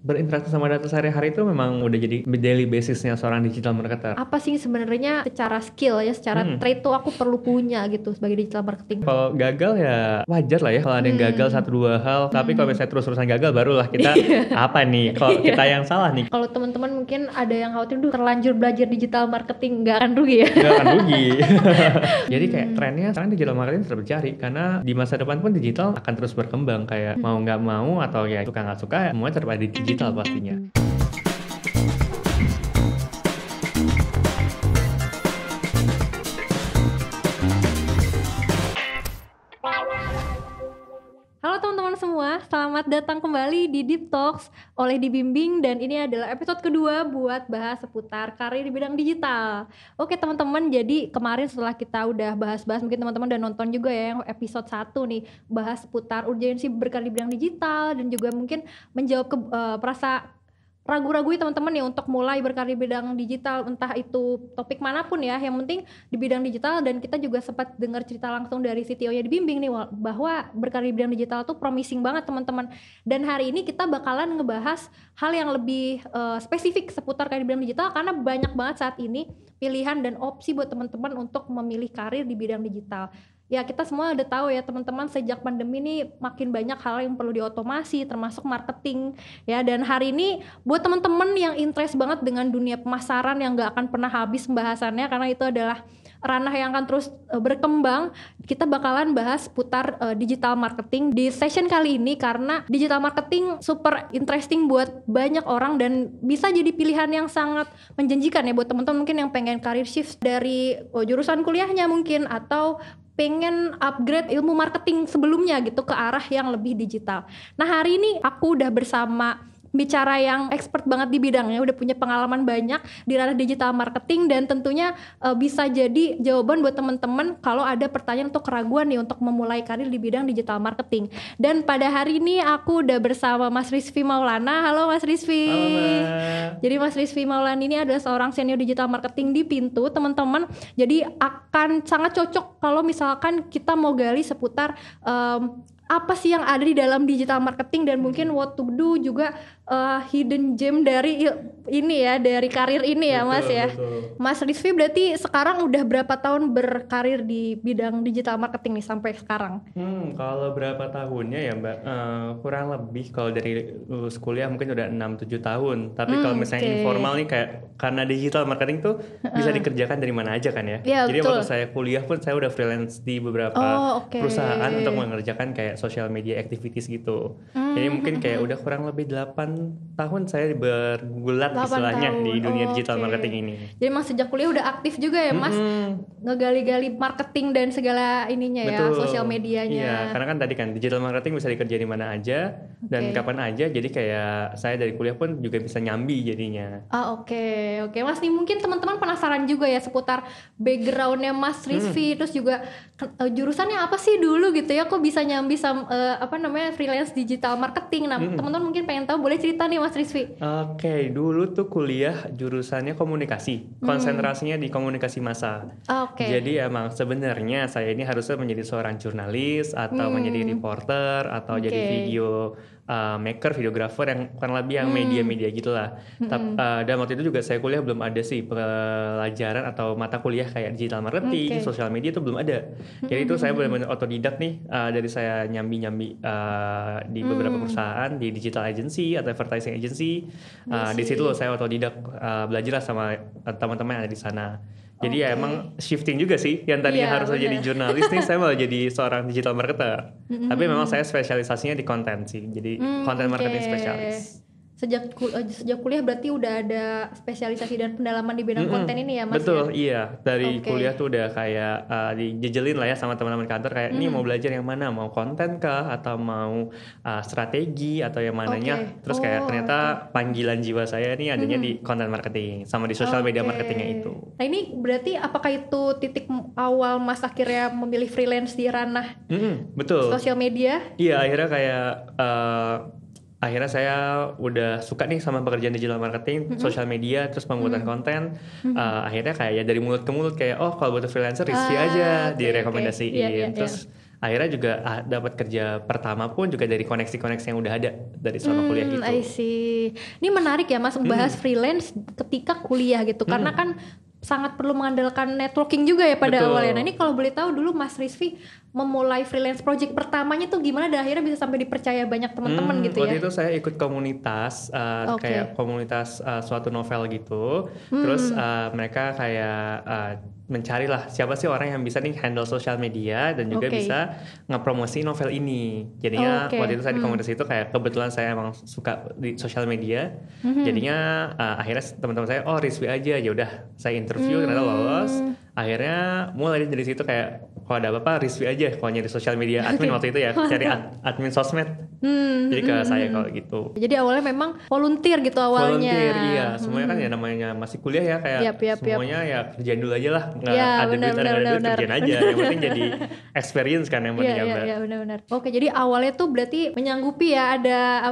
berinteraksi sama data sehari-hari itu memang udah jadi daily basisnya seorang digital marketer. Apa sih sebenarnya secara skill ya, secara trait tuh aku perlu punya gitu sebagai digital marketing? Kalau gagal ya wajar lah ya kalau ada yang gagal 1-2 hal, tapi kalau misalnya terus-terusan gagal barulah kita apa nih, kalau kita yang salah nih. Kalau teman-teman mungkin ada yang khawatir terlanjur belajar digital marketing, nggak akan rugi ya? Nggak akan rugi. Jadi kayak trennya sekarang digital marketing terus bercari, karena di masa depan pun digital akan terus berkembang, kayak mau nggak mau atau ya suka nggak suka semuanya tetap ada di digital pastinya. Halo teman-teman semua, selamat datang kembali di Deep Talks oleh Dibimbing, dan ini adalah episode kedua buat bahas seputar karir di bidang digital. Oke teman-teman, jadi kemarin setelah kita udah bahas-bahas, mungkin teman-teman udah nonton juga ya yang episode 1 nih, bahas seputar urgensi berkarir di bidang digital, dan juga mungkin menjawab perasa ragu-ragu teman-teman ya untuk mulai berkarir di bidang digital, entah itu topik manapun ya, yang penting di bidang digital. Dan kita juga sempat dengar cerita langsung dari CTO-nya Dibimbing nih, bahwa berkarir di bidang digital tuh promising banget teman-teman. Dan hari ini kita bakalan ngebahas hal yang lebih spesifik seputar karir di bidang digital, karena banyak banget saat ini pilihan dan opsi buat teman-teman untuk memilih karir di bidang digital. Ya kita semua udah tahu ya teman-teman, sejak pandemi ini makin banyak hal yang perlu diotomasi, termasuk marketing ya. Dan hari ini buat teman-teman yang interest banget dengan dunia pemasaran yang gak akan pernah habis pembahasannya, karena itu adalah ranah yang akan terus berkembang, kita bakalan bahas putar digital marketing di session kali ini, karena digital marketing super interesting buat banyak orang dan bisa jadi pilihan yang sangat menjanjikan ya buat teman-teman mungkin yang pengen career shift dari jurusan kuliahnya mungkin, atau pengen upgrade ilmu marketing sebelumnya gitu ke arah yang lebih digital. Nah hari ini aku udah bersama bicara yang expert banget di bidangnya, udah punya pengalaman banyak di ranah digital marketing, dan tentunya bisa jadi jawaban buat teman-teman kalau ada pertanyaan atau keraguan nih untuk memulai karir di bidang digital marketing. Dan pada hari ini aku udah bersama Mas Rizvi Maulana. Halo Mas Rizvi. Halo Mbak. Jadi Mas Rizvi Maulana ini adalah seorang senior digital marketing di Pintu teman-teman. Jadi akan sangat cocok kalau misalkan kita mau gali seputar apa sih yang ada di dalam digital marketing, dan mungkin what to do juga, hidden gem dari ini ya, dari karir ini ya. Betul, Mas ya. Betul. Mas Rizvi berarti sekarang udah berapa tahun berkarir di bidang digital marketing nih sampai sekarang? Kalau berapa tahunnya ya Mbak, kurang lebih kalau dari lulus kuliah mungkin udah 6-7 tahun. Tapi kalau misalnya informal nih, kayak karena digital marketing tuh bisa dikerjakan dari mana aja kan ya. Jadi betul. Waktu saya kuliah pun saya udah freelance di beberapa perusahaan untuk mengerjakan kayak social media activities gitu. Jadi mungkin kayak udah kurang lebih 8 tahun saya bergulat istilahnya di dunia digital marketing ini. Jadi emang sejak kuliah udah aktif juga ya Mas, ngegali-gali marketing dan segala ininya. Betul. Ya, sosial medianya. Iya, karena kan tadi kan digital marketing bisa dikerjain di mana aja dan kapan aja. Jadi kayak saya dari kuliah pun juga bisa nyambi jadinya. Oke Mas, nih mungkin teman-teman penasaran juga ya seputar backgroundnya Mas Rizvi, terus juga jurusannya apa sih dulu gitu ya, kok bisa nyambi sama freelance digital marketing. Nah teman-teman mungkin pengen tahu, boleh cerita nih Mas Rizvi. Oke, dulu tuh kuliah jurusannya komunikasi, konsentrasinya di komunikasi massa. Jadi emang sebenarnya saya ini harusnya menjadi seorang jurnalis atau menjadi reporter atau jadi video maker, videographer, yang kurang lebih yang media-media gitulah. Dan waktu itu juga saya kuliah belum ada sih pelajaran atau mata kuliah kayak digital marketing, sosial media itu belum ada. Jadi itu saya benar-benar otodidak nih, dari saya nyambi-nyambi di beberapa perusahaan, di digital agency atau advertising agency. Di situ loh saya otodidak belajar sama teman-teman yang ada di sana. Jadi ya emang shifting juga sih, yang tadinya harusnya jadi jurnalis nih saya malah jadi seorang digital marketer. Tapi memang saya spesialisasinya di konten sih, jadi content marketing spesialis. Sejak kuliah berarti udah ada spesialisasi dan pendalaman di bidang konten ini ya Mas? Betul, iya. Dari kuliah tuh udah kayak dijejelin lah ya sama teman-teman kantor, kayak ini mau belajar yang mana, mau konten kah atau mau strategi atau yang mananya. Terus kayak ternyata panggilan jiwa saya ini adanya di content marketing sama di social media marketingnya itu. Nah ini berarti apakah itu titik awal Mas akhirnya memilih freelance di ranah betul. Sosial media? Iya, akhirnya saya udah suka nih sama pekerjaan digital marketing, sosial media, terus pembuatan konten. Akhirnya kayak ya dari mulut ke mulut kayak kalau butuh freelancer Rizvi aja direkomendasiin. Terus akhirnya juga dapat kerja pertama pun juga dari koneksi-koneksi yang udah ada dari selama kuliah gitu. I see. Ini menarik ya Mas membahas freelance ketika kuliah gitu, karena kan sangat perlu mengandalkan networking juga ya pada awalnya. Nah ini kalau boleh tahu dulu Mas Rizvi memulai freelance project pertamanya tuh gimana dan akhirnya bisa sampai dipercaya banyak teman-teman gitu ya? Waktu itu saya ikut komunitas, kayak komunitas suatu novel gitu. Terus mereka kayak mencarilah siapa sih orang yang bisa nih handle sosial media dan juga bisa ngepromosi novel ini. Jadinya waktu itu saya di komunitas itu kayak kebetulan saya emang suka di sosial media. Jadinya akhirnya teman-teman saya, Rizvi aja, ya udah saya interview ternyata lolos. Akhirnya mulai dari situ kayak kalau ada apa-apa Rizvi aja kalau nyari sosial media admin waktu itu ya, cari admin sosmed. Jadi ke saya kalau gitu. Jadi awalnya memang volunteer gitu awalnya. Volunteer, iya. Semuanya kan ya namanya masih kuliah ya, kayak semuanya ya kerjain dulu aja lah. Nggak ada duit, kerjain aja. Yang penting jadi experience kan yang penting. Iya, benar-benar. Oke, jadi awalnya tuh berarti menyanggupi ya ada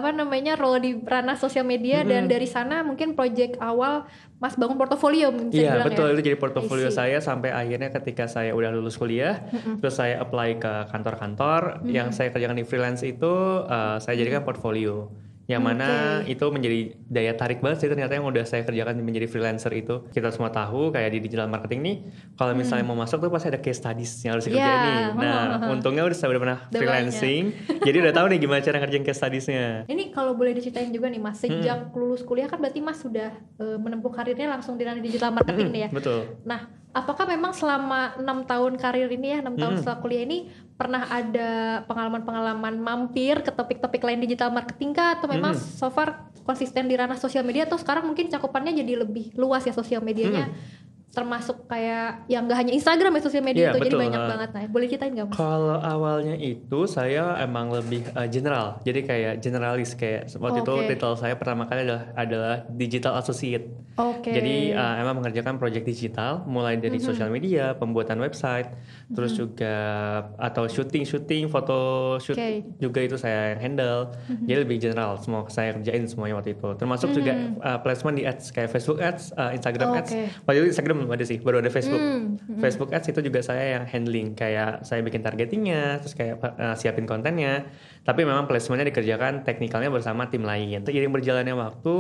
role di ranah sosial media dan dari sana mungkin project awal Mas bangun portofolio bisa dibilang. Iya, betul. Itu jadi portofolio saya sampai akhirnya ketika saya udah lulus kuliah, terus saya apply ke kantor-kantor yang saya kerjakan di freelance itu, saya jadikan portfolio. Yang mana itu menjadi daya tarik banget sih ternyata yang udah saya kerjakan menjadi freelancer itu. Kita semua tahu kayak di digital marketing nih, kalau misalnya mau masuk tuh pasti ada case studies yang harus dikerjain nih. Nah, untungnya saya udah pernah freelancing, jadi udah tahu nih gimana cara ngerjain case studiesnya. Ini kalau boleh diceritain juga nih Mas, sejak lulus kuliah kan berarti Mas sudah menempuh karirnya langsung di ranah digital marketing nih ya. Betul. Nah, apakah memang selama 6 tahun karir ini ya, 6 tahun setelah kuliah ini pernah ada pengalaman-pengalaman mampir ke topik-topik lain digital marketing kah? Atau memang so far konsisten di ranah sosial media, atau sekarang mungkin cakupannya jadi lebih luas ya sosial medianya? Termasuk kayak yang gak hanya Instagram ya sosial media itu, jadi banyak banget. Nah, boleh ceritain gak Mas? Kalau awalnya itu saya emang lebih general, jadi kayak generalis, kayak waktu itu titel saya pertama kali adalah digital associate. Jadi emang mengerjakan project digital mulai dari sosial media, pembuatan website, terus juga atau syuting, foto shoot juga itu saya yang handle. Jadi lebih general, semua saya kerjain semuanya waktu itu. Termasuk juga placement di ads kayak Facebook ads, Instagram ads. Waktu itu Instagram belum ada sih, baru ada Facebook. Facebook ads itu juga saya yang handling, kayak saya bikin targetingnya, terus kayak siapin kontennya. Tapi memang placementnya dikerjakan teknikalnya bersama tim lain. Seiring berjalannya waktu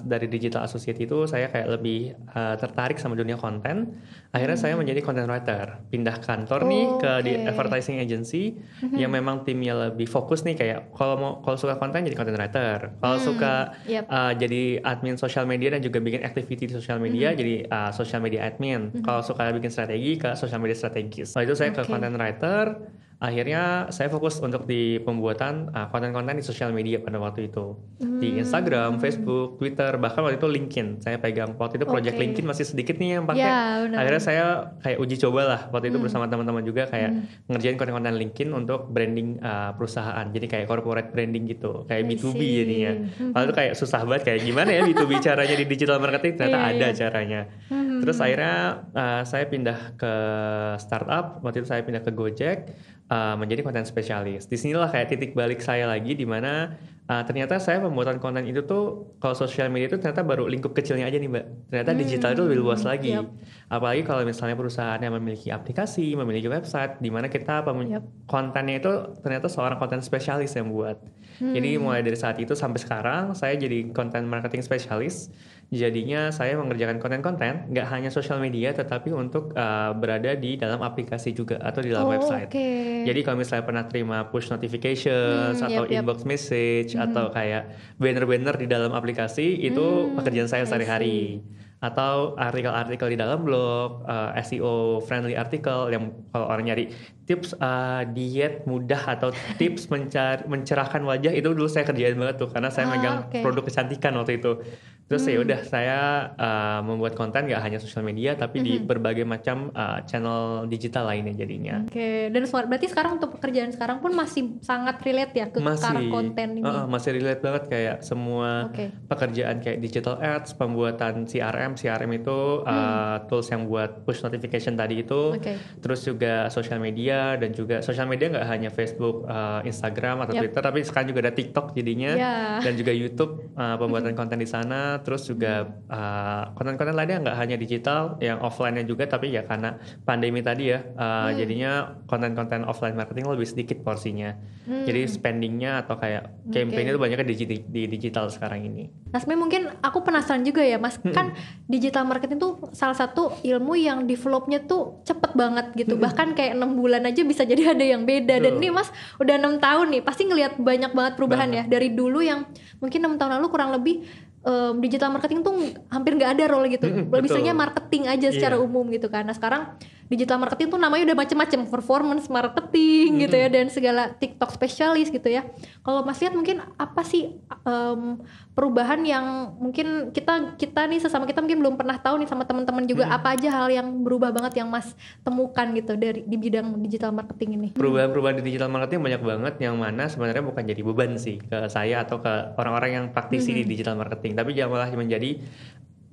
dari digital associate itu saya kayak lebih tertarik sama dunia konten. Akhirnya saya menjadi content writer, pindah kantor nih ke di advertising agency yang memang timnya lebih fokus nih, kayak kalau suka konten jadi content writer, kalau suka jadi admin sosial media dan juga bikin activity di sosial media jadi social media admin. Kalau suka bikin strategi ke social media strategis. Lalu itu saya ke content writer. Akhirnya saya fokus untuk di pembuatan konten-konten di sosial media pada waktu itu. Di Instagram, Facebook, Twitter, bahkan waktu itu LinkedIn. Saya pegang waktu itu project LinkedIn masih sedikit nih yang pakai. Akhirnya saya kayak uji coba lah waktu itu bersama teman-teman juga kayak ngerjain konten-konten LinkedIn untuk branding perusahaan. Jadi kayak corporate branding gitu, kayak B2B jadinya. Lalu itu kayak susah banget, kayak gimana ya B2B caranya di digital marketing, ternyata ada caranya. Terus akhirnya saya pindah ke startup, waktu itu saya pindah ke Gojek menjadi konten spesialis. Disinilah kayak titik balik saya lagi, di mana ternyata saya pembuatan konten itu tuh kalau sosial media itu ternyata baru lingkup kecilnya aja nih Mbak. Ternyata digital itu lebih luas lagi. Apalagi kalau misalnya perusahaan yang memiliki aplikasi, memiliki website, di mana kita kontennya itu ternyata seorang konten spesialis yang buat. Jadi mulai dari saat itu sampai sekarang saya jadi konten marketing spesialis. Jadinya saya mengerjakan konten-konten nggak hanya sosial media tetapi untuk berada di dalam aplikasi juga atau di dalam website. Jadi kalau misalnya pernah terima push notifications atau inbox message atau kayak banner-banner di dalam aplikasi, itu pekerjaan saya sehari-hari. Atau artikel-artikel di dalam blog, SEO friendly artikel yang kalau orang nyari tips diet mudah atau tips mencerahkan wajah, itu dulu saya kerjain banget tuh karena saya megang produk kecantikan waktu itu. Terus ya udah saya membuat konten gak hanya sosial media tapi di berbagai macam channel digital lainnya jadinya. Dan berarti sekarang untuk pekerjaan sekarang pun masih sangat relate ya ke arah konten ini? Masih relate banget, kayak semua pekerjaan kayak digital ads, pembuatan CRM itu tools yang buat push notification tadi itu, terus juga sosial media, dan juga sosial media nggak hanya Facebook, Instagram atau Twitter, tapi sekarang juga ada TikTok jadinya, dan juga YouTube, pembuatan konten di sana, terus juga konten-konten lainnya nggak hanya digital, yang offline-nya juga, tapi ya karena pandemi tadi ya, jadinya konten-konten offline marketing lebih sedikit porsinya. Jadi spendingnya atau kayak campaign itu banyaknya di digital sekarang ini. Nah sebenarnya mungkin aku penasaran juga ya Mas, kan digital marketing tuh salah satu ilmu yang developnya tuh cepet banget gitu, bahkan kayak 6 bulan aja bisa jadi ada yang beda. Dan ini Mas udah 6 tahun nih, pasti ngelihat banyak banget perubahan ya, dari dulu yang mungkin 6 tahun lalu kurang lebih digital marketing tuh hampir nggak ada role gitu, lebih seringnya marketing aja secara umum gitu kan. Nah sekarang digital marketing tuh namanya udah macem-macem, performance marketing gitu ya, dan segala TikTok spesialis gitu ya. Kalau Mas lihat mungkin apa sih perubahan yang mungkin kita nih sesama kita mungkin belum pernah tahu nih, sama teman-teman juga, apa aja hal yang berubah banget yang Mas temukan gitu di bidang digital marketing ini? Perubahan-perubahan di digital marketing banyak banget, yang mana sebenarnya bukan jadi beban sih ke saya atau ke orang-orang yang praktisi di digital marketing, tapi malah menjadi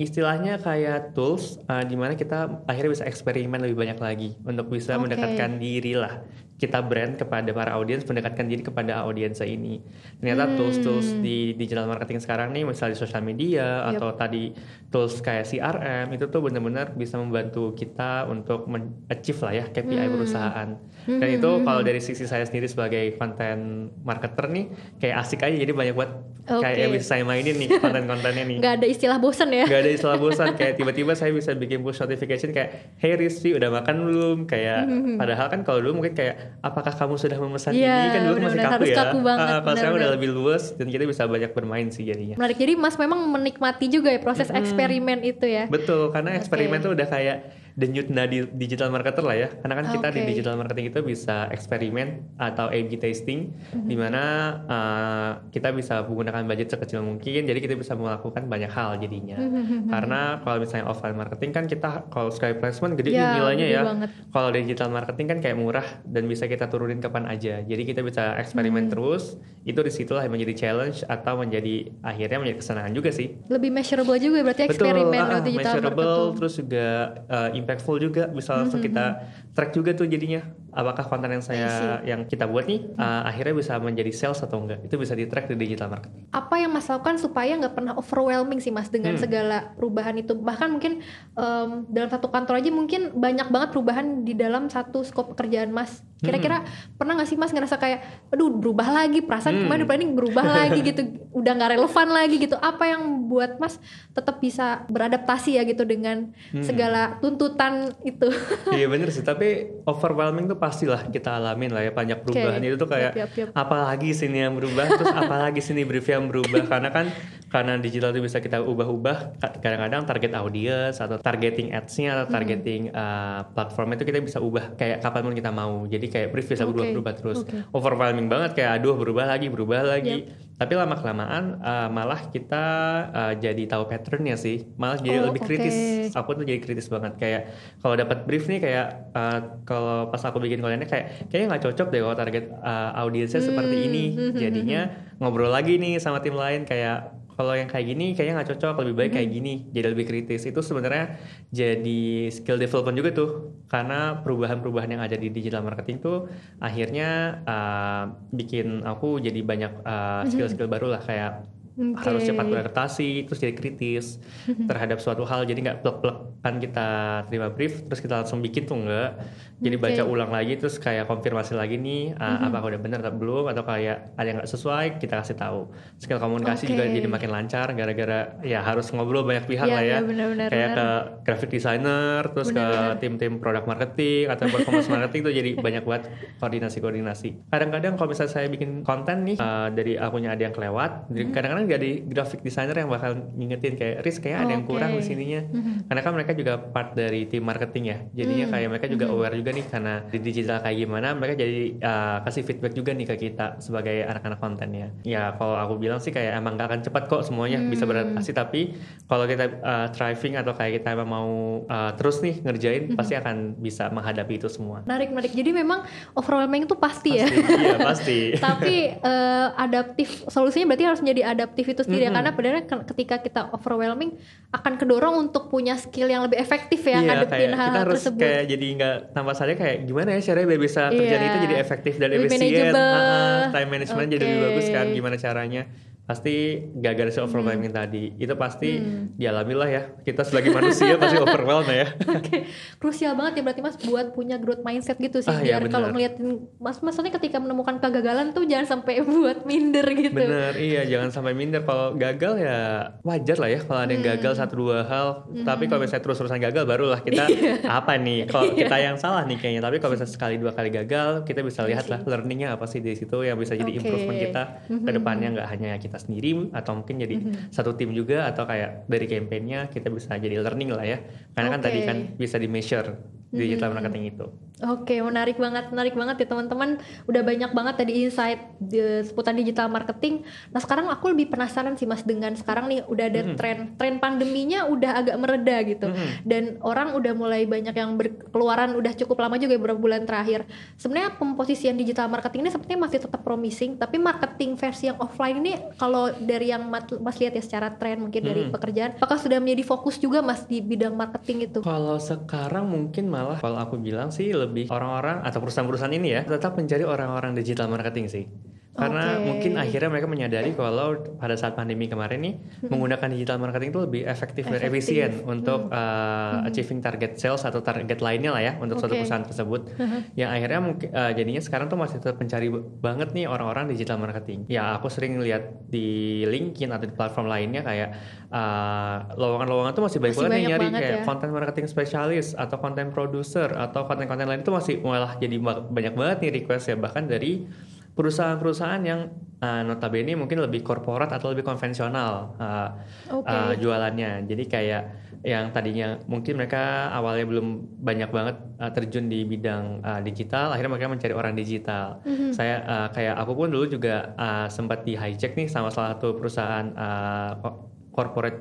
istilahnya kayak tools di mana kita akhirnya bisa eksperimen lebih banyak lagi untuk bisa mendekatkan diri lah, kita brand kepada para audiens, mendekatkan diri kepada audiens ini. Ternyata tools-tools di digital marketing sekarang nih, misalnya di sosial media atau tadi tools kayak CRM, itu tuh benar-benar bisa membantu kita untuk achieve lah ya KPI perusahaan. Dan itu kalau dari sisi saya sendiri sebagai content marketer nih, kayak asik aja, jadi banyak buat kayak yang bisa saya mainin nih konten-kontennya nih. Gak ada istilah bosan ya? Gak ada istilah bosan, kayak tiba-tiba saya bisa bikin push notification kayak, hey Rizky udah makan belum? Kayak padahal kan kalau dulu mungkin kayak, apakah kamu sudah memesan ini? Kan dulu masih kaku ya. Kalau sekarang udah lebih luas dan kita bisa banyak bermain sih jadinya. Menarik, jadi Mas memang menikmati juga ya proses eksperimen itu ya? Betul, karena eksperimen tuh udah kayak denyut nadi digital marketer lah ya, karena kan kita di digital marketing itu bisa eksperimen atau A/B testing, di mana kita bisa menggunakan budget sekecil mungkin, jadi kita bisa melakukan banyak hal jadinya. Karena kalau misalnya offline marketing kan kita kalau sekali placement gede nilainya ya, kalau digital marketing kan kayak murah dan bisa kita turunin kapan aja, jadi kita bisa eksperimen terus. Itu disitulah menjadi challenge atau akhirnya menjadi kesenangan juga sih. Lebih measurable juga berarti eksperimen digital measurable, terus juga impactful juga, bisa langsung kita track juga tuh jadinya, apakah konten yang kita buat nih akhirnya bisa menjadi sales atau enggak, itu bisa di track di digital marketing. Apa yang Mas lakukan supaya nggak pernah overwhelming sih Mas dengan segala perubahan itu, bahkan mungkin dalam satu kantor aja mungkin banyak banget perubahan di dalam satu skop pekerjaan Mas. Kira-kira pernah nggak sih Mas ngerasa kayak aduh berubah lagi, perasaan kemarin planning berubah lagi gitu, udah nggak relevan lagi gitu? Apa yang buat Mas tetap bisa beradaptasi ya gitu dengan segala tuntutan itu? Iya bener sih, tapi overwhelming tuh pastilah kita alamin lah ya, banyak perubahan itu tuh kayak apalagi sini yang berubah, terus apalagi sini brief yang berubah, karena digital itu bisa kita ubah-ubah, kadang-kadang target audience atau targeting ads-nya atau targeting platform itu kita bisa ubah kayak kapanpun kita mau, jadi kayak brief bisa berubah terus. Overwhelming banget, kayak aduh berubah lagi. Tapi lama-kelamaan malah kita jadi tahu patternnya sih, malah jadi lebih kritis. Aku tuh jadi kritis banget, kayak kalau dapat brief nih kayak kalau pas aku bikin kontennya kayaknya nggak cocok deh kalau target audiensnya seperti ini, jadinya ngobrol lagi nih sama tim lain, kayak kalau yang kayak gini kayaknya nggak cocok, lebih baik kayak gini, jadi lebih kritis. Itu sebenarnya jadi skill development juga tuh, karena perubahan-perubahan yang ada di digital marketing tuh akhirnya bikin aku jadi banyak skill-skill baru lah, kayak harus cepat beradaptasi, terus jadi kritis terhadap suatu hal, jadi nggak plek-plek kan kita terima brief terus kita langsung bikin tuh enggak, jadi baca ulang lagi terus kayak konfirmasi lagi nih apakah udah benar atau belum, atau kayak ada yang nggak sesuai kita kasih tahu. Skill komunikasi juga jadi makin lancar gara-gara ya harus ngobrol banyak pihak lah ya, kayak ke graphic designer, terus ke tim-tim product marketing atau performance marketing tuh jadi banyak buat koordinasi. Kadang-kadang kalau misalnya saya bikin konten nih dari akunya ada yang kelewat, kadang-kadang nggak ada graphic designer yang bakal ngingetin kayak Riz kayaknya ada yang kurang di sininya, karena kan mereka juga part dari tim marketing ya, jadinya kayak mereka juga aware juga nih karena di digital kayak gimana, mereka jadi kasih feedback juga nih ke kita sebagai anak-anak kontennya. Ya kalau aku bilang sih kayak emang gak akan cepat kok semuanya bisa beradaptasi, tapi kalau kita thriving atau kayak kita emang mau terus nih ngerjain, pasti akan bisa menghadapi itu semua. Menarik. Jadi memang overwhelming itu pasti ya. Iya pasti. Tapi adaptif, solusinya berarti harus menjadi adaptif itu sendiri ya, karena sebenarnya ketika kita overwhelming akan kedorong untuk punya skill yang lebih efektif ya, ngadepin hal kita harus tersebut. Kayak jadi nggak tambah saja kayak gimana ya caranya biar bisa kerjaan itu jadi efektif dan efisien, time management jadi lebih bagus kan, gimana caranya. pasti gara-gara si overwhelming tadi. Itu pasti dialami lah ya. Kita sebagai manusia pasti overwhelm ya. Oke, krusial banget ya berarti Mas buat punya growth mindset gitu sih. Biar kalau ngeliatin maksudnya ketika menemukan kegagalan tuh jangan sampai buat minder gitu. Bener, iya jangan sampai minder. Kalau gagal ya wajar lah ya kalau ada yang gagal 1-2 hal. Tapi kalau misalnya terus-terusan gagal barulah kita apa nih? Kalau kita yang salah nih kayaknya. Tapi kalau misalnya sekali 2 kali gagal, kita bisa lihat lah learningnya apa sih di situ yang bisa jadi improvement kita ke depannya, nggak hanya kita sendiri atau mungkin jadi satu tim juga atau kayak dari campaign-nya kita bisa jadi learning lah ya. Karena kan tadi kan bisa di measure digital marketing itu. Oke, menarik banget ya teman-teman. Udah banyak banget tadi insight seputar digital marketing. Nah sekarang aku lebih penasaran sih Mas dengan sekarang nih udah ada tren pandeminya udah agak mereda gitu. Dan orang udah mulai banyak yang berkeluaran udah cukup lama juga beberapa bulan terakhir. Sebenarnya pemposisian digital marketing ini sepertinya masih tetap promising, tapi marketing versi yang offline ini kalau dari yang Mas lihat ya secara tren mungkin dari pekerjaan, apakah sudah menjadi fokus juga Mas di bidang marketing itu? Kalau sekarang mungkin malah kalau aku bilang sih lebih orang-orang atau perusahaan-perusahaan ini ya tetap mencari orang-orang digital marketing sih. Karena mungkin akhirnya mereka menyadari kalau pada saat pandemi kemarin nih menggunakan digital marketing itu lebih efektif dan efisien untuk achieving target sales atau target lainnya lah ya untuk suatu perusahaan tersebut. Yang akhirnya mungkin jadinya sekarang tuh masih tetap mencari banget nih orang-orang digital marketing. Ya aku sering lihat di LinkedIn atau di platform lainnya kayak lowongan-lowongan tuh masih banyak banget nih nyari kayak content marketing spesialis atau content producer atau konten-konten lain itu masih malah jadi banyak banget nih request ya, bahkan dari perusahaan-perusahaan yang notabene mungkin lebih korporat atau lebih konvensional jualannya. Jadi kayak yang tadinya mungkin mereka awalnya belum banyak banget terjun di bidang digital, akhirnya mereka mencari orang digital. Saya kayak aku pun dulu juga sempat di hijack nih sama salah satu perusahaan corporate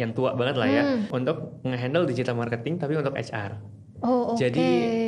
yang tua banget lah ya untuk nge-handle digital marketing tapi untuk HR. Jadi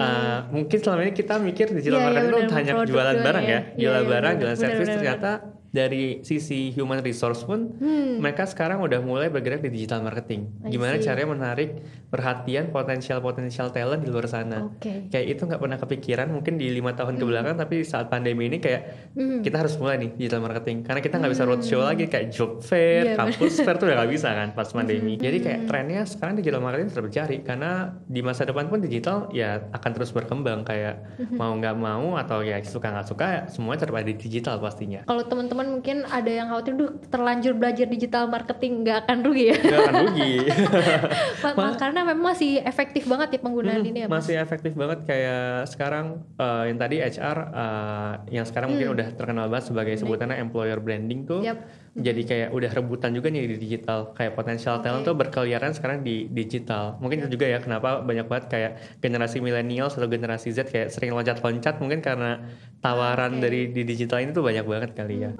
mungkin selama ini kita mikir digital marketing itu hanya jualan barang ya, jualan barang, jualan service. Ternyata dari sisi human resource pun mereka sekarang udah mulai bergerak di digital marketing. Gimana caranya menarik perhatian potensial talent di luar sana. Kayak itu nggak pernah kepikiran mungkin di 5 tahun kebelakang, tapi saat pandemi ini kayak kita harus mulai nih digital marketing. Karena kita nggak bisa roadshow lagi kayak job fair, kampus fair tuh udah nggak bisa kan pas pandemi. Jadi kayak trennya sekarang digital marketing terus berjari karena di masa depan pun digital ya akan terus berkembang kayak mau nggak mau atau ya suka nggak suka semua terpakai di digital pastinya. Kalau teman-teman mungkin ada yang khawatir, terlanjur belajar digital marketing nggak akan rugi ya? Nggak akan rugi. Karena memang masih efektif banget ya penggunaan ini ya Mas? Masih efektif banget kayak sekarang yang tadi HR yang sekarang mungkin udah terkenal banget sebagai sebutannya employer branding tuh. Jadi kayak udah rebutan juga nih di digital. Kayak potensial talent tuh berkeliaran sekarang di digital. Mungkin itu juga ya kenapa banyak banget kayak generasi milenial atau generasi Z kayak sering loncat-loncat mungkin karena tawaran dari di digital ini tuh banyak banget kali ya.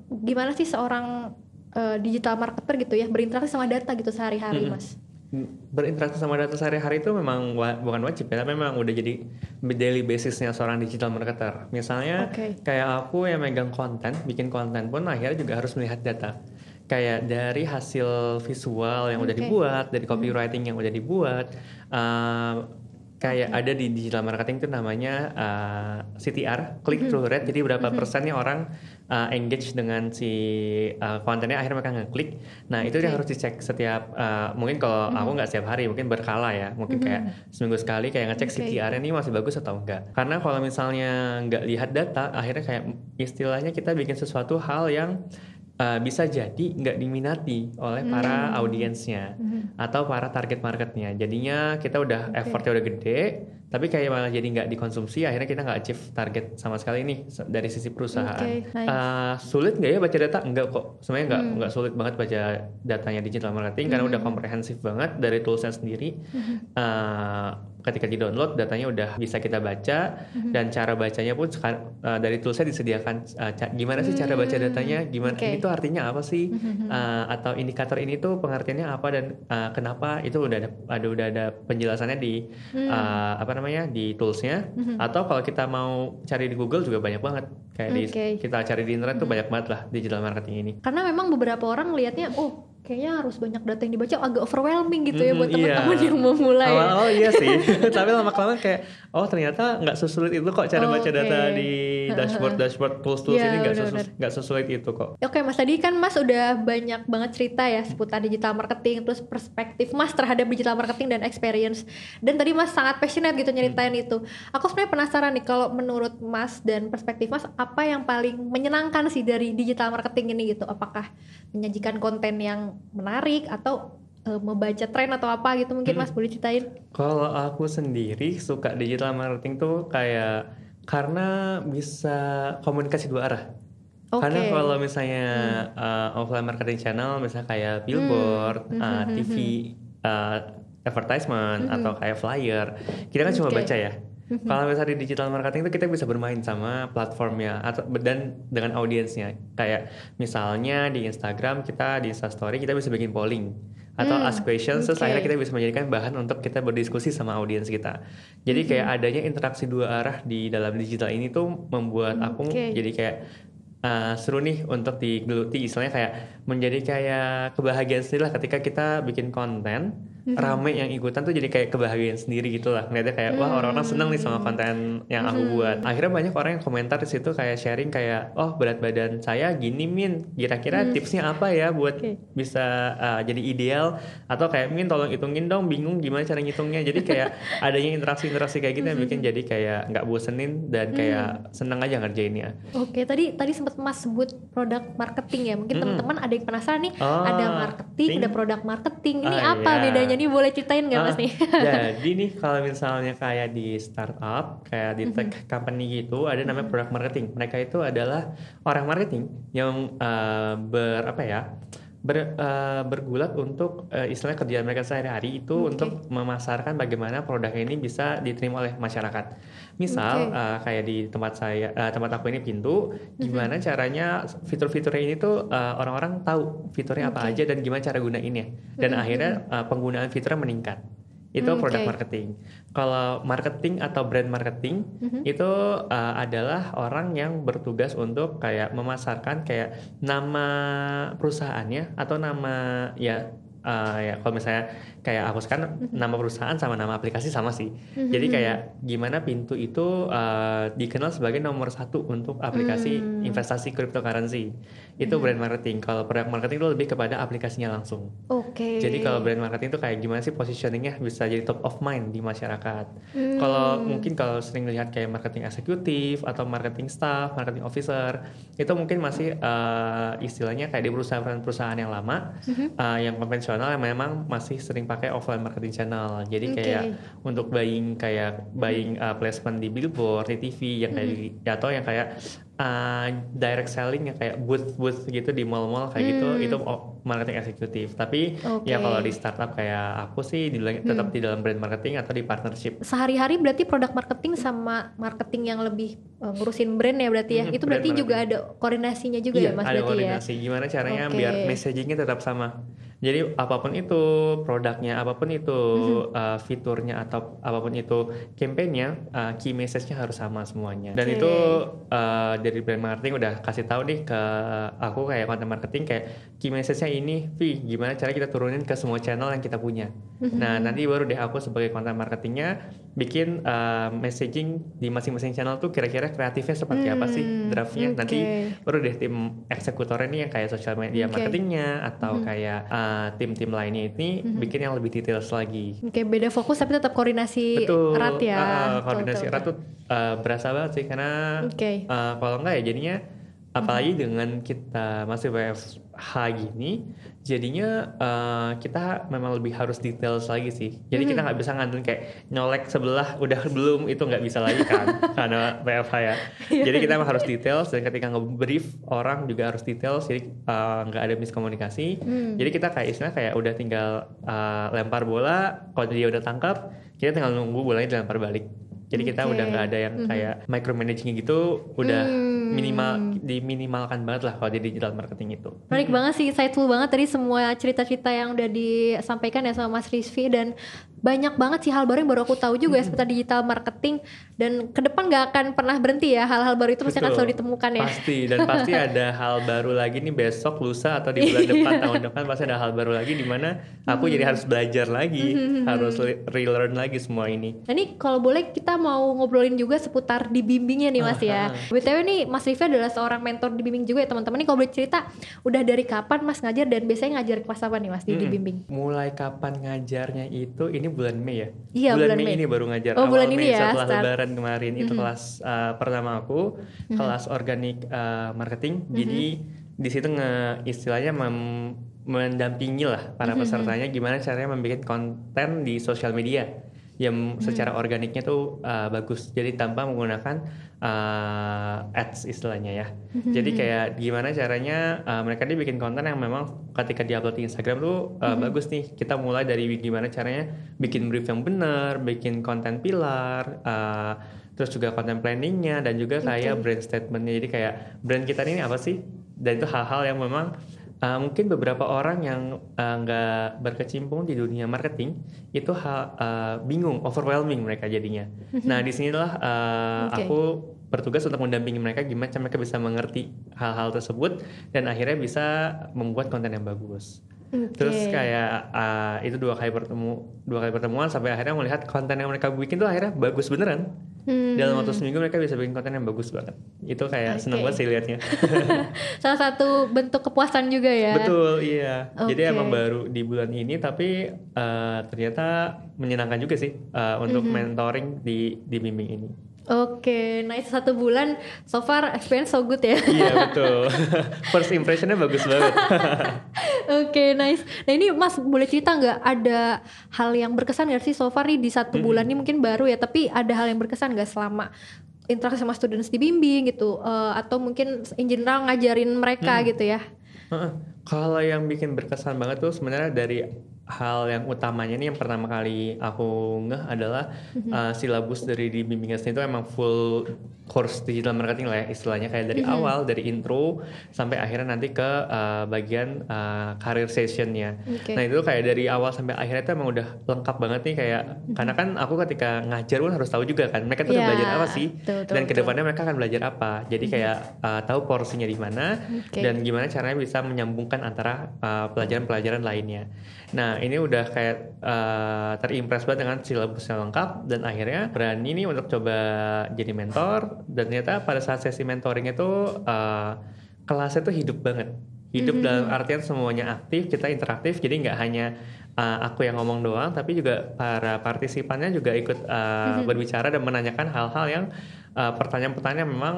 Gimana sih seorang digital marketer gitu ya berinteraksi sama data gitu sehari-hari Mas? Berinteraksi sama data sehari-hari itu memang bukan wajib ya, tapi memang udah jadi daily basisnya seorang digital marketer. Misalnya kayak aku yang megang konten, bikin konten pun akhirnya juga harus melihat data. Kayak dari hasil visual yang udah dibuat, dari copywriting yang udah dibuat, kayak ada di digital marketing itu namanya CTR, click through rate. Jadi berapa persennya orang engage dengan si kontennya, akhirnya mereka ngeklik. Nah itu yang harus dicek setiap mungkin kalau aku nggak setiap hari, mungkin berkala ya, mungkin kayak seminggu sekali kayak ngecek CTR ini masih bagus atau enggak. Karena kalau misalnya nggak lihat data, akhirnya kayak istilahnya kita bikin sesuatu hal yang bisa jadi nggak diminati oleh para audiensnya atau para target marketnya. Jadinya kita udah effortnya udah gede, tapi kayak malah jadi nggak dikonsumsi. Akhirnya kita nggak achieve target sama sekali nih dari sisi perusahaan. Sulit nggak ya baca data? Enggak kok. Sebenarnya nggak sulit banget baca datanya digital marketing karena udah komprehensif banget dari toolsnya sendiri. Ketika di download datanya udah bisa kita baca dan cara bacanya pun dari toolsnya disediakan gimana sih cara baca datanya, gimana ini tuh artinya apa sih, atau indikator ini tuh pengertiannya apa dan kenapa, itu udah ada penjelasannya di di toolsnya. Atau kalau kita mau cari di Google juga banyak banget kayak kita cari di internet tuh banyak banget lah digital marketing ini. Karena memang beberapa orang lihatnya kayaknya harus banyak data yang dibaca, agak overwhelming gitu ya buat teman-teman yang mau mulai. Awal-awal iya sih, tapi lama-kelamaan kayak ternyata nggak sesulit itu kok cara baca data di dashboard tools ini nggak sesulit itu kok. Oke Mas, tadi kan Mas udah banyak banget cerita ya seputar digital marketing, terus perspektif Mas terhadap digital marketing dan experience. Dan tadi Mas sangat passionate gitu nyeritain itu. Aku sebenarnya penasaran nih, kalau menurut Mas dan perspektif Mas, apa yang paling menyenangkan sih dari digital marketing ini gitu? Apakah menyajikan konten yang menarik atau membaca tren atau apa gitu, mungkin Mas boleh ceritain? Kalau aku sendiri suka digital marketing tuh kayak karena bisa komunikasi dua arah. Karena kalau misalnya offline marketing channel misalnya kayak billboard, TV, advertisement atau kayak flyer, kita kan cuma baca ya. Kalau misalnya di digital marketing itu kita bisa bermain sama platformnya dan dengan audiensnya. Kayak misalnya di Instagram kita di Instastory kita bisa bikin polling atau ask questions, terus akhirnya kita bisa menjadikan bahan untuk kita berdiskusi sama audiens kita. Jadi kayak adanya interaksi dua arah di dalam digital ini tuh membuat aku jadi kayak seru nih untuk digeluti, istilahnya kayak menjadi kayak kebahagiaan sendiri lah ketika kita bikin konten rame yang ikutan tuh, jadi kayak kebahagiaan sendiri gitu lah ngeliatnya kayak wah orang-orang seneng nih sama konten yang aku buat. Akhirnya banyak orang yang komentar di situ kayak sharing kayak berat badan saya gini Min, kira-kira tipsnya apa ya buat bisa jadi ideal, atau kayak Min tolong hitungin dong, bingung gimana cara ngitungnya. Jadi kayak adanya interaksi kayak gitu yang bikin jadi kayak nggak bosenin dan kayak seneng aja ngerjainnya. Oke, tadi sempat Mas sebut produk marketing ya. Mungkin teman-teman ada yang penasaran nih, ada marketing, ada produk marketing. Ini apa bedanya nih? Boleh ceritain nggak Mas nih? Jadi nih kalau misalnya kayak di startup, kayak di tech company gitu, ada namanya product marketing. Mereka itu adalah orang marketing yang bergulat untuk istilahnya kerjaan mereka sehari-hari itu untuk memasarkan bagaimana produk ini bisa diterima oleh masyarakat. Misal kayak di tempat aku ini Pintu, gimana caranya fitur-fiturnya ini tuh orang-orang tahu fiturnya apa aja dan gimana cara gunainnya, dan akhirnya penggunaan fiturnya meningkat. Itu product marketing. Kalau marketing atau brand marketing itu adalah orang yang bertugas untuk kayak memasarkan kayak nama perusahaannya atau nama ya kalau misalnya kayak aku sekarang nama perusahaan sama nama aplikasi sama sih. Jadi kayak gimana Pintu itu dikenal sebagai nomor 1 untuk aplikasi investasi cryptocurrency. Itu brand marketing. Kalau product marketing itu lebih kepada aplikasinya langsung. Jadi kalau brand marketing itu kayak gimana sih positioningnya bisa jadi top of mind di masyarakat. Kalau mungkin kalau sering lihat kayak marketing eksekutif atau marketing staff, marketing officer, itu mungkin masih istilahnya kayak di perusahaan yang lama, yang konvensional yang memang masih sering pakai offline marketing channel. Jadi kayak untuk buying placement di billboard, di TV yang kayak atau yang kayak direct selling yang kayak booth gitu di mall-mall kayak gitu, itu marketing eksekutif. Tapi ya kalau di startup kayak aku sih tetap di dalam brand marketing atau di partnership. Sehari-hari berarti produk marketing sama marketing yang lebih ngurusin brand ya berarti ya. Itu berarti marketing juga ada koordinasinya juga ya Mas berarti ya. Iya, ada koordinasi. Gimana caranya biar messagingnya tetap sama. Jadi apapun itu produknya, apapun itu fiturnya atau apapun itu campaignnya, key message-nya harus sama semuanya. Dan itu dari brand marketing udah kasih tahu nih ke aku kayak content marketing kayak key message-nya ini, gimana cara kita turunin ke semua channel yang kita punya. Nah nanti baru deh aku sebagai content marketingnya bikin messaging di masing-masing channel tuh kira-kira kreatifnya seperti apa sih draftnya. Nanti baru deh tim eksekutornya nih yang kayak social media marketingnya atau kayak tim-tim lainnya ini bikin yang lebih detail lagi. Beda fokus tapi tetap koordinasi erat ya. Koordinasi erat tuh berasa banget sih karena kalau enggak ya jadinya apalagi dengan kita masih WFH gini, jadinya kita memang lebih harus details lagi sih. Jadi kita nggak bisa ngandelin kayak nyolek sebelah udah belum, itu nggak bisa lagi kan karena WFH ya. Jadi kita memang harus details, dan ketika nge-brief orang juga harus details, jadi nggak ada miskomunikasi. Jadi kita kayak istilah kayak udah tinggal lempar bola, kalau dia udah tangkap, kita tinggal nunggu bolanya dilempar balik. Jadi kita udah nggak ada yang kayak micromanaging gitu, udah diminimalkan banget lah kalau di digital marketing itu. Menarik banget sih, insightful banget tadi semua cerita-cerita yang udah disampaikan ya sama Mas Rizvi, dan banyak banget sih hal baru yang baru aku tahu juga ya seputar digital marketing. Dan ke depan nggak akan pernah berhenti ya, hal-hal baru itu pasti akan selalu ditemukan ya. Pasti, dan pasti ada hal baru lagi nih besok, lusa, atau di bulan depan, tahun depan pasti ada hal baru lagi di mana aku jadi harus belajar lagi, harus relearn lagi semua ini. Nah ini kalau boleh kita mau ngobrolin juga seputar dibimbingnya nih Mas ya. BTW nih Mas Rify adalah seorang mentor dibimbing juga ya teman-teman. Nih kalau boleh cerita udah dari kapan Mas ngajar dan biasanya ngajar kelas apa nih Mas di dibimbing? Mulai kapan ngajarnya itu, ini bulan Mei ya? Iya, bulan Mei ini baru ngajar. Oh, bulan ini Mei, ya, setelah start. Lebaran kemarin itu kelas pertama aku, kelas organik marketing. Jadi di situ istilahnya mendampingi lah para pesertanya gimana caranya membuat konten di sosial media yang secara organiknya tuh bagus. Jadi tanpa menggunakan ads istilahnya ya. Jadi kayak gimana caranya mereka bikin konten yang memang ketika diupload di Instagram tuh bagus nih. Kita mulai dari gimana caranya bikin brief yang benar, bikin konten pilar, terus juga konten planningnya, dan juga kayak brand statementnya. Jadi kayak brand kita ini apa sih? Dan itu hal-hal yang memang mungkin beberapa orang yang nggak berkecimpung di dunia marketing itu bingung, overwhelming mereka jadinya. Nah disinilah aku bertugas untuk mendampingi mereka gimana cara mereka bisa mengerti hal-hal tersebut dan akhirnya bisa membuat konten yang bagus. Terus kayak itu dua kali pertemuan sampai akhirnya melihat konten yang mereka bikin tuh akhirnya bagus beneran. Dalam waktu seminggu mereka bisa bikin konten yang bagus banget. Itu kayak seneng banget sih liatnya. Salah satu bentuk kepuasan juga ya. Betul, iya. Jadi emang baru di bulan ini tapi ternyata menyenangkan juga sih untuk mentoring di bimbing ini. Oke, nice. 1 bulan so far experience so good ya. Iya betul. First impressionnya bagus banget. Oke, nice. Nah ini Mas boleh cerita nggak ada hal yang berkesan nggak sih so far nih di 1 bulan ini mungkin baru ya, tapi ada hal yang berkesan nggak selama interaksi sama students dibimbing gitu, atau mungkin in general ngajarin mereka gitu ya? Kalau yang bikin berkesan banget tuh sebenarnya dari hal yang utamanya nih yang pertama kali aku ngeh adalah silabus dari di bimbingan itu emang full course digital marketing lah ya istilahnya, kayak dari awal, dari intro sampai akhirnya nanti ke bagian career sessionnya. Nah itu kayak dari awal sampai akhirnya itu emang udah lengkap banget nih kayak karena kan aku ketika ngajar pun harus tahu juga kan mereka tuh belajar apa sih dan kedepannya mereka akan belajar apa. Jadi kayak tahu porsinya di mana dan gimana caranya bisa menyambungkan antara pelajaran-pelajaran lainnya. Nah ini udah kayak terimpress banget dengan silabusnya lengkap dan akhirnya berani nih untuk coba jadi mentor. Dan ternyata pada saat sesi mentoring itu kelasnya tuh hidup banget. Hidup dalam artian semuanya aktif, kita interaktif, jadi nggak hanya aku yang ngomong doang, tapi juga para partisipannya juga ikut berbicara dan menanyakan hal-hal yang pertanyaan-pertanyaan memang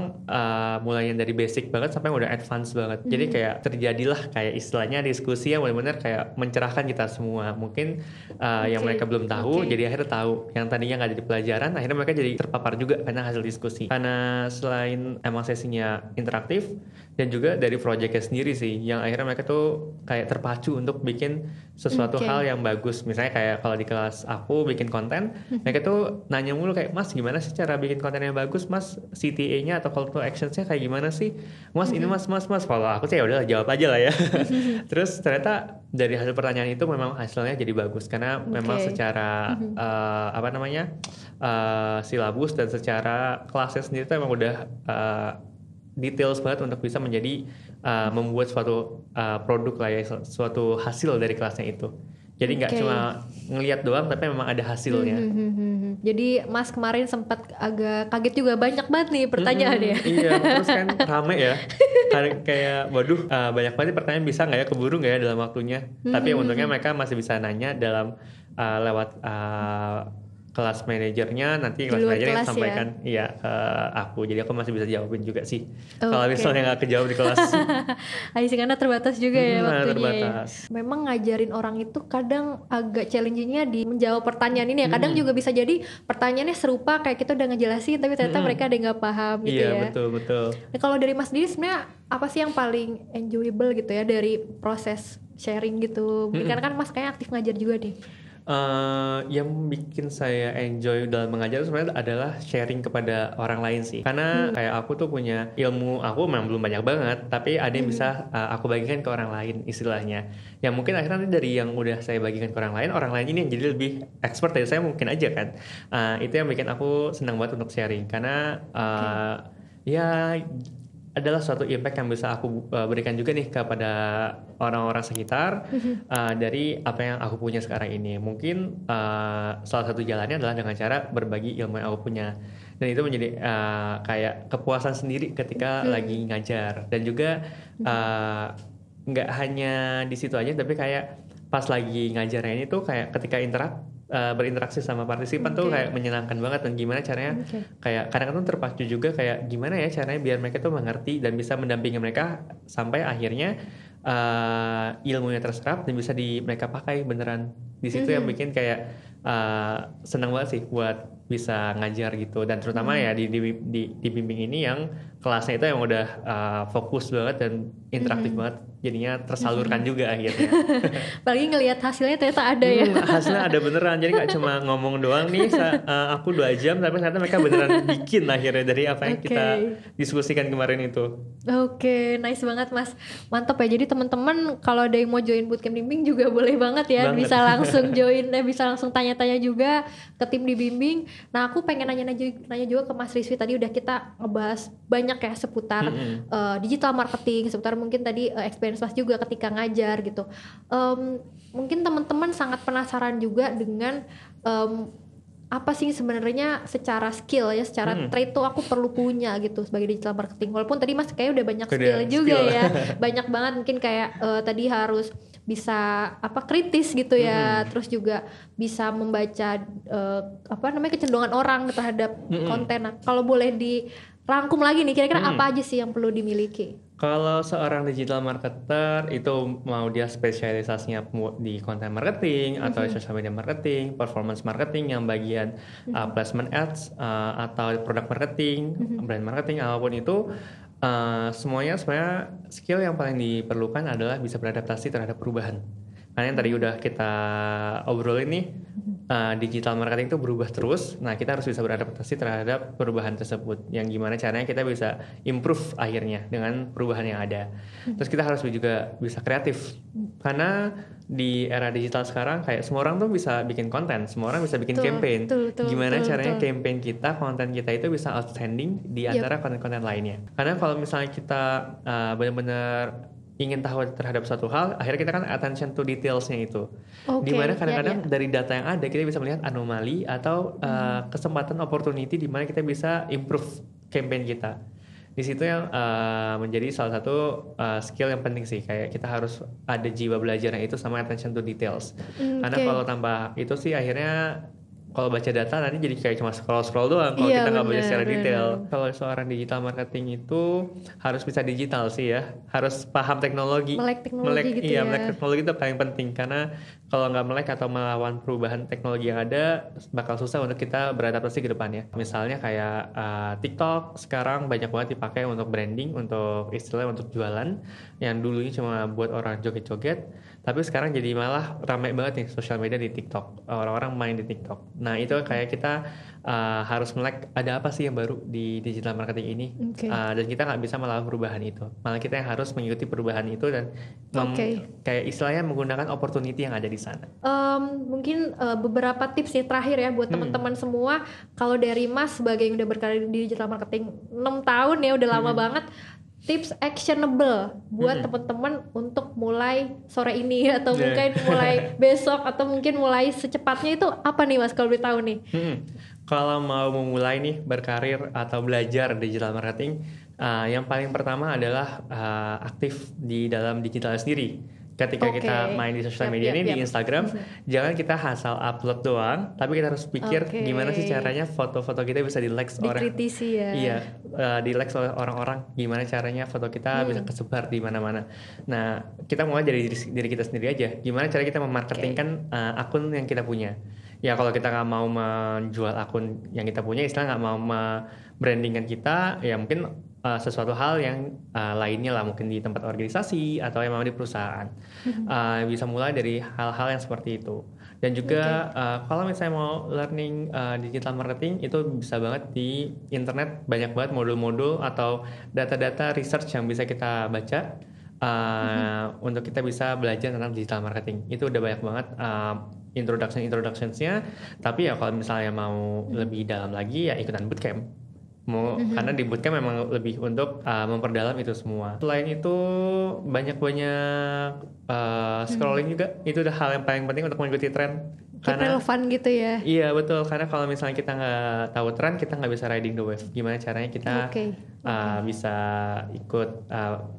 mulai dari basic banget sampai udah advance banget. Jadi kayak terjadilah kayak istilahnya diskusi yang benar-benar kayak mencerahkan kita semua. Mungkin yang mereka belum tahu, jadi akhirnya tahu. Yang tadinya nggak jadi pelajaran, akhirnya mereka jadi terpapar juga karena hasil diskusi. Karena selain emang sesinya interaktif dan juga dari projectnya sendiri sih, yang akhirnya mereka tuh kayak terpacu untuk bikin sesuatu hal yang bagus. Misalnya kayak kalau di kelas aku bikin konten, mereka tuh nanya mulu kayak, Mas gimana sih cara bikin konten yang bagus? Mas CTA-nya atau call to action-nya kayak gimana sih? Mas ini mas. Kalau aku sih ya udah jawab aja lah ya. Terus ternyata dari hasil pertanyaan itu memang hasilnya jadi bagus karena memang secara silabus dan secara kelasnya sendiri itu emang udah details banget untuk bisa menjadi membuat suatu produk lah ya, suatu hasil dari kelasnya itu. Jadi nggak cuma ngelihat doang, tapi memang ada hasilnya. Jadi Mas kemarin sempat agak kaget juga, banyak banget nih pertanyaannya. Iya, terus kan rame ya. Kayak waduh, banyak banget pertanyaan, bisa nggak ya, keburu nggak ya dalam waktunya. Tapi untungnya mereka masih bisa nanya dalam lewat kelas manajernya, nanti kelas manajernya sampaikan aku, jadi aku masih bisa jawabin juga sih kalau misalnya nggak kejawab di kelas. Sih karena terbatas juga ya waktunya. Terbatas. Memang ngajarin orang itu kadang agak challengingnya di menjawab pertanyaan ini ya. Kadang juga bisa jadi pertanyaannya serupa kayak kita udah ngejelasin tapi ternyata mereka ada yang nggak paham gitu ya. Iya betul. Nah, kalau dari Mas Didi sebenarnya apa sih yang paling enjoyable gitu ya dari proses sharing gitu? Karena kan Mas kayaknya aktif ngajar juga nih. Yang bikin saya enjoy dalam mengajar sebenarnya adalah sharing kepada orang lain sih. Karena kayak aku tuh punya ilmu, aku memang belum banyak banget, tapi ada yang bisa aku bagikan ke orang lain istilahnya. Yang mungkin akhirnya nanti dari yang udah saya bagikan ke orang lain ini yang jadi lebih expert dari saya mungkin aja kan. Itu yang bikin aku senang banget untuk sharing. Karena ya adalah suatu impact yang bisa aku berikan juga nih kepada orang-orang sekitar dari apa yang aku punya sekarang ini. Mungkin salah satu jalannya adalah dengan cara berbagi ilmu yang aku punya. Dan itu menjadi kayak kepuasan sendiri ketika lagi ngajar. Dan juga nggak hanya di situ aja, tapi kayak pas lagi ngajarnya ini tuh kayak ketika berinteraksi sama partisipan tuh kayak menyenangkan banget. Dan gimana caranya kayak kadang-kadang terpacu juga kayak gimana ya caranya biar mereka tuh mengerti dan bisa mendampingi mereka sampai akhirnya ilmunya terserap dan bisa mereka pakai beneran. Di situ yang bikin kayak senang banget sih buat bisa ngajar gitu. Dan terutama ya di bimbing ini yang kelasnya itu yang udah fokus banget dan interaktif banget, jadinya tersalurkan juga akhirnya. Apalagi ngelihat hasilnya ternyata ada ya. Hasilnya ada beneran, jadi gak cuma ngomong doang nih aku 2 jam, tapi ternyata mereka beneran bikin akhirnya dari apa yang kita diskusikan kemarin itu. Oke, nice banget Mas, mantap ya. Jadi teman-teman kalau ada yang mau join bootcamp bimbing juga boleh banget ya, bisa langsung join, bisa langsung tanya-tanya juga ke tim di bimbing. Nah aku pengen nanya juga ke Mas Rizvi, tadi udah kita ngebahas banyak ya seputar digital marketing, seputar mungkin tadi experience Mas juga ketika ngajar gitu. Mungkin teman-teman sangat penasaran juga dengan apa sih sebenarnya secara skill ya, secara trait tuh aku perlu punya gitu sebagai digital marketing. Walaupun tadi Mas kayak udah banyak skill juga ya, banyak banget mungkin kayak tadi harus bisa kritis gitu ya, terus juga bisa membaca kecenderungan orang terhadap konten. Nah, kalau boleh dirangkum lagi nih, kira-kira apa aja sih yang perlu dimiliki? Kalau seorang digital marketer itu mau dia spesialisasinya di content marketing atau social media marketing, performance marketing yang bagian placement ads atau product marketing, brand marketing, apapun itu, semuanya sebenarnya skill yang paling diperlukan adalah bisa beradaptasi terhadap perubahan. Karena yang tadi udah kita obrolin nih, digital marketing itu berubah terus. Nah, kita harus bisa beradaptasi terhadap perubahan tersebut. Yang gimana caranya kita bisa improve akhirnya dengan perubahan yang ada. Terus kita harus juga bisa kreatif. Karena di era digital sekarang kayak semua orang tuh bisa bikin konten, semua orang bisa bikin campaign. Gimana caranya campaign kita, konten kita itu bisa outstanding di antara konten-konten lainnya. Karena kalau misalnya kita benar-benar ingin tahu terhadap suatu hal, akhirnya kita kan attention to detailsnya itu. Dimana kadang-kadang dari data yang ada kita bisa melihat anomali atau kesempatan opportunity di mana kita bisa improve campaign kita. Di situ yang menjadi salah satu skill yang penting sih, kayak kita harus ada jiwa belajarnya itu sama attention to details. Karena kalau tanpa itu sih akhirnya kalau baca data nanti jadi kayak cuma scroll doang kalau kita nggak baca secara detail. Kalau seorang digital marketing itu harus bisa digital sih ya, harus paham teknologi. Melek teknologi gitu ya. Melek teknologi itu paling penting, karena kalau nggak melek atau melawan perubahan teknologi yang ada bakal susah untuk kita beradaptasi ke depannya. Misalnya kayak TikTok sekarang banyak banget dipakai untuk branding, untuk istilahnya untuk jualan, yang dulunya cuma buat orang joget-joget, tapi sekarang jadi malah ramai banget nih sosial media di TikTok, orang-orang main di TikTok. Nah itu kayak kita harus melek ada apa sih yang baru di digital marketing ini, dan kita nggak bisa melawan perubahan itu, malah kita yang harus mengikuti perubahan itu dan kayak istilahnya menggunakan opportunity yang ada di sana. Mungkin beberapa tips nih terakhir ya buat teman-teman semua. Kalau dari Mas sebagai yang udah berkarir di digital marketing 6 tahun ya, udah lama banget, tips actionable buat teman-teman untuk mulai sore ini atau mungkin mulai besok atau mungkin mulai secepatnya itu apa nih Mas kalau boleh tahu nih? Kalau mau memulai nih berkarir atau belajar digital marketing, yang paling pertama adalah aktif di dalam digital sendiri. Ketika kita main di sosial media di Instagram, jangan kita asal upload doang, tapi kita harus pikir gimana sih caranya foto-foto kita bisa di-like orang. Dikritisi ya. Iya, di-like oleh orang-orang. Gimana caranya foto kita bisa kesebar di mana-mana. Nah, kita mulai dari diri kita sendiri aja. Gimana cara kita memarketingkan akun yang kita punya. Ya kalau kita nggak mau menjual akun yang kita punya, istilah nggak mau brandingkan kita, ya mungkin sesuatu hal yang lainnya lah, mungkin di tempat organisasi atau emang di perusahaan. Bisa mulai dari hal-hal yang seperti itu. Dan juga kalau misalnya mau learning digital marketing itu bisa banget di internet, banyak banget modul-modul atau data-data research yang bisa kita baca untuk kita bisa belajar tentang digital marketing. Itu udah banyak banget introductionsnya. Tapi ya kalau misalnya mau lebih dalam lagi ya ikutan bootcamp. Karena di bootcamp memang lebih untuk memperdalam itu semua. Selain itu banyak-banyak scrolling juga. Itu udah hal yang paling penting untuk mengikuti tren. Karena relevan gitu ya. Iya betul, karena kalau misalnya kita nggak tahu tren, kita nggak bisa riding the wave. Gimana caranya kita bisa ikut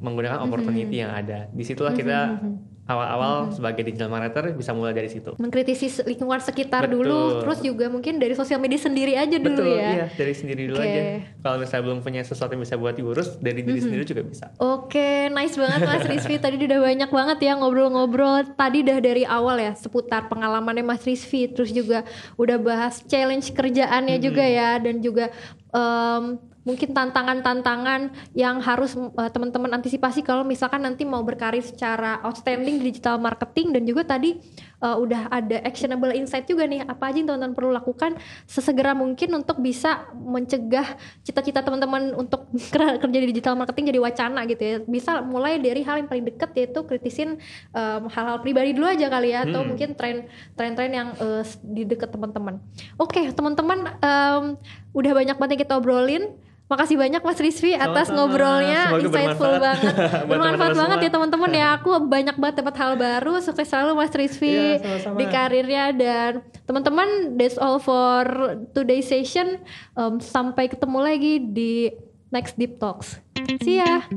menggunakan opportunity yang ada. Disitulah kita awal-awal sebagai digital marketer bisa mulai dari situ. Mengkritisi lingkungan sekitar dulu, terus juga mungkin dari sosial media sendiri aja dulu ya. Iya, dari sendiri dulu aja. Kalau misalnya belum punya sesuatu yang bisa buat diurus, dari diri sendiri juga bisa. Oke, nice banget Mas Rizvi. Tadi udah banyak banget ya ngobrol-ngobrol. Tadi udah dari awal ya seputar pengalamannya Mas Rizvi, terus juga udah bahas challenge kerjaannya juga ya, dan juga mungkin tantangan-tantangan yang harus teman-teman antisipasi kalau misalkan nanti mau berkarir secara outstanding di digital marketing. Dan juga tadi udah ada actionable insight juga nih, apa aja yang teman-teman perlu lakukan sesegera mungkin untuk bisa mencegah cita-cita teman-teman untuk kerja di digital marketing jadi wacana gitu ya. Bisa mulai dari hal yang paling dekat, yaitu kritisin hal-hal pribadi dulu aja kali ya, atau mungkin tren-tren yang di dekat teman-teman. Oke, teman-teman, udah banyak banget yang kita obrolin. Makasih banyak Mas Rizvi atas ngobrolnya, insightful banget. Bermanfaat banget ya teman-teman ya. Aku banyak banget dapat hal baru. Sukses selalu Mas Rizvi di karirnya. Dan teman-teman, that's all for today's session. Sampai ketemu lagi di next Deep Talks. See ya.